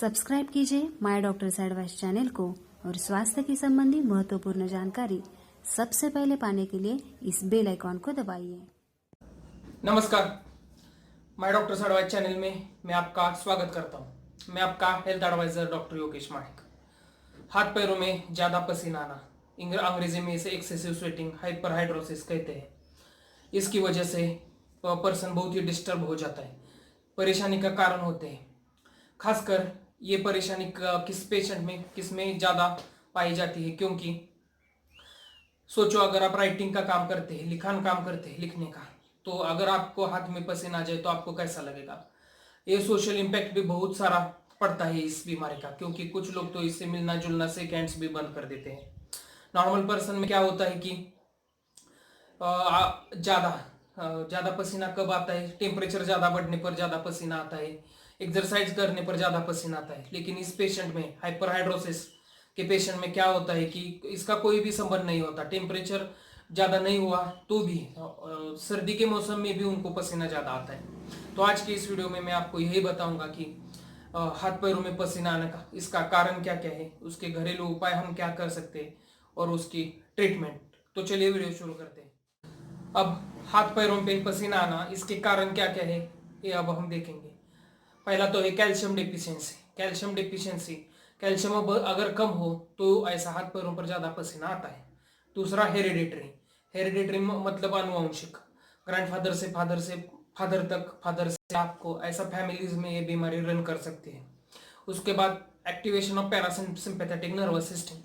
Subscribe कीजिए my doctors advice channel को और स्वास्थ्य की संबंधी महत्वपूर्ण जानकारी सबसे पहले पाने के लिए इस बेल आइकॉन को दबाइए। नमस्कार, माय डॉक्टर्स एडवाइस चैनल में मैं आपका स्वागत करता हूं। मैं आपका हेल्थ एडवाइजर डॉक्टर योगेश माणिक। हाथ पैरों में ज्यादा पसीना आना, अंग्रेजी में इसे एक्सेसिव स्वेटिंग, हाइपरहाइड्रोसिस कहते हैं। इसकी वजह से पर्सन बहुत ही डिस्टर्ब हो जाता है, परेशानी का कारण होते हैं। खासकर ये परेशानी किस पेशेंट में किस में ज़्यादा पाई जाती है, क्योंकि सोचो अगर आप राइटिंग का काम करते हैं, लिखान काम करते हैं, लिखने का, तो अगर आपको हाथ में पसीना आ जाए तो आपको कैसा लगेगा। ये सोशल इम्पैक्ट भी बहुत सारा पड़ता है इस बीमारी का, क्योंकि कुछ लोग तो इससे मिलना जुलना सेकेंड्स भी बंद कर देते हैं। नॉर्मल पर्सन में क्या होता है कि ज़्यादा पसीना कब आता है? टेम्परेचर ज़्यादा बढ़ने पर ज़्यादा पसीना आता है, एक्सरसाइज करने पर ज़्यादा पसीना आता है। लेकिन इस पेशेंट में, हाइपरहाइड्रोसिस के पेशेंट में क्या होता है कि इसका कोई भी संबंध नहीं होता। टेम्परेचर ज़्यादा नहीं हुआ तो भी सर्दी के मौसम में भी उनको पसीना ज़्यादा आता है। तो आज की इस वीडियो में मैं आपको यही बताऊंगा कि हाथ पैरों में पसीना आने का इसका कारण क्या क्या है, उसके घरेलू उपाय हम क्या कर सकते हैं और उसकी ट्रीटमेंट। तो चलिए वीडियो शुरू करते हैं। अब हाथ पैरों पे पसीना आना, इसके कारण क्या क्या है ये अब हम देखेंगे। पहला तो है कैल्शियम डिफिशियंसी। कैल्शियम अगर कम हो तो ऐसा हाथ पैरों पर ज़्यादा पसीना आता है। दूसरा हेरिडिटरी मतलब आनुवंशिक, ग्रैंडफादर से फादर से आपको, ऐसा फैमिलीज में ये बीमारी रन कर सकती है। उसके बाद activation of parasympathetic nervous system,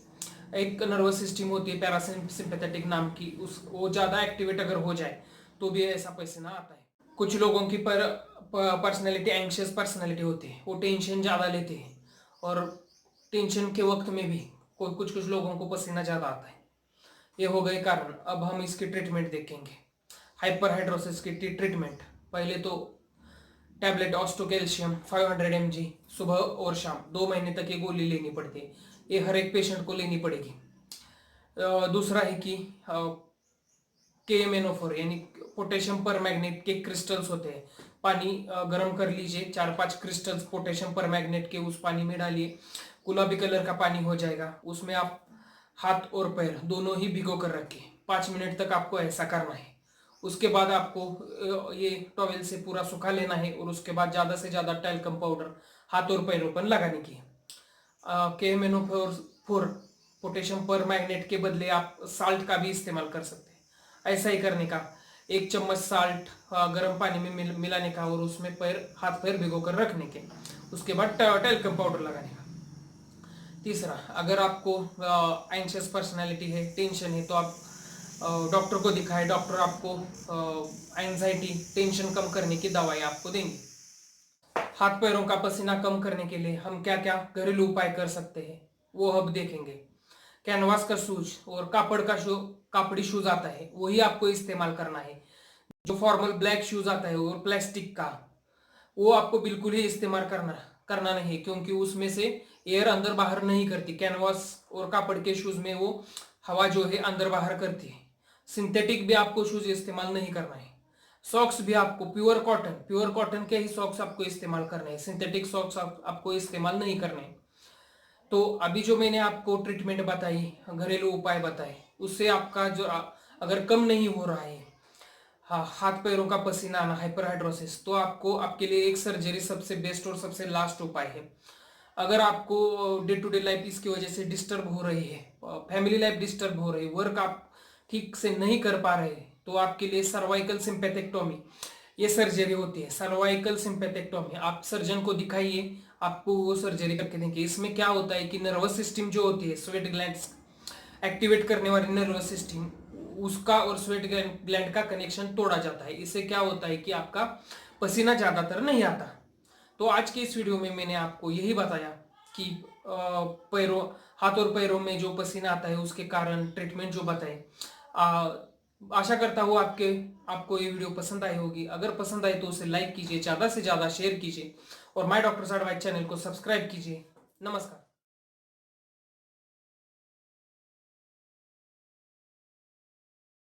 एक नर्वस सिस्टम होती है पैरासिम्पैथेटिक नाम की, उस वो ज़्यादा एक्टिवेट अगर हो जाए तो भी ऐसा पसीना आता है। कुछ लोगों की पर्सनैलिटी एंग्शियस पर्सनैलिटी होती है, वो टेंशन ज़्यादा लेते हैं और टेंशन के वक्त में भी कुछ लोगों को पसीना ज़्यादा आता है। ये हो गए कारण। अब हम इसकी ट्रीटमेंट देखेंगे। हाइपरहाइड्रोसिस की ट्रीटमेंट, पहले तो टैबलेट ऑस्टोकैल्शियम 500 mg सुबह और शाम 2 महीने तक ये गोली लेनी पड़ती है। ये हर एक पेशेंट को लेनी पड़ेगी। दूसरा है कि KMNO4 यानी पोटेशियम पर मैग्नेट के क्रिस्टल्स होते हैं। पानी गर्म कर लीजिए, 4-5 क्रिस्टल्स पोटेशियम पर मैग्नेट के उस पानी में डालिए, गुलाबी कलर का पानी हो जाएगा। उसमें आप हाथ और पैर दोनों ही भिगो कर रखिए। 5 मिनट तक आपको ऐसा करना है। उसके बाद आपको ये टॉवेल से पूरा सुखा लेना है और उसके बाद ज़्यादा से ज़्यादा टैल्कम पाउडर हाथ और पैरों पर लगाने की। KMNO4 पोटेशियम पर मैग्नेट के बदले आप साल्ट का भी इस्तेमाल कर सकते हैं। ऐसा ही करने का, 1 चम्मच साल्ट गर्म पानी में मिलाने का और उसमें हाथ पैर भिगो कर रखने के। उसके बाद टैल्कम पाउडर लगाने का। तीसरा, अगर आपको एंग्शियस पर्सनैलिटी है, टेंशन है, तो आप डॉक्टर को दिखाएं। डॉक्टर आपको एंजाइटी, टेंशन कम करने की दवाई आपको देंगे। हाथ पैरों का पसीना कम करने के लिए हम क्या क्या घरेलू उपाय कर सकते हैं वो अब देखेंगे। कैनवास का शूज और कापड़ी शूज आता है, वही आपको इस्तेमाल करना है। जो फॉर्मल ब्लैक शूज आता है और प्लास्टिक का, वो आपको बिल्कुल ही इस्तेमाल करना नहीं, क्योंकि उसमें से एयर अंदर बाहर नहीं करती। कैनवास और कापड़ के शूज में वो हवा जो है अंदर बाहर करती है। सिंथेटिक भी आपको शूज इस्तेमाल नहीं करना है। सॉक्स भी आपको प्योर कॉटन के ही सॉक्स आपको इस्तेमाल करने हैं। सिंथेटिक सॉक्स आपको इस्तेमाल नहीं करने हैं। तो अभी जो मैंने आपको ट्रीटमेंट बताई, घरेलू उपाय बताए, उससे आपका जो अगर कम नहीं हो रहा है हाथ पैरों का पसीना आना, हाइपरहाइड्रोसिस, तो आपके लिए एक सर्जरी सबसे बेस्ट और सबसे लास्ट उपाय है। अगर आपको डे टू डे लाइफ इसकी वजह से डिस्टर्ब हो रही है, फैमिली लाइफ डिस्टर्ब हो रही है, वर्क आप ठीक से नहीं कर पा रहे, तो आपके लिए सर्वाइकल सिंपैथेक्टोमी ये सर्जरी होती है। सर्वाइकल सिंपैथेक्टोमी, आप सर्जन को दिखाइए, आपको वो सर्जरी करके देंगे। इसमें क्या होता है कि नर्वस सिस्टम जो होती है, स्वेट ग्लैंड्स एक्टिवेट करने वाली नर्वस सिस्टम, उसका और स्वेट ग्लैंड का कनेक्शन तोड़ा जाता है। इससे क्या होता है कि आपका पसीना ज्यादातर नहीं आता। तो आज के इस वीडियो में मैंने आपको यही बताया कि हाथ और पैरों में जो पसीना आता है उसके कारण ट्रीटमेंट जो बताए। आशा करता हूँ आपको ये वीडियो पसंद आई होगी। अगर पसंद आई तो उसे लाइक कीजिए, ज़्यादा से ज़्यादा शेयर कीजिए और माय डॉक्टर्स एडवाइस चैनल को सब्सक्राइब कीजिए। नमस्कार।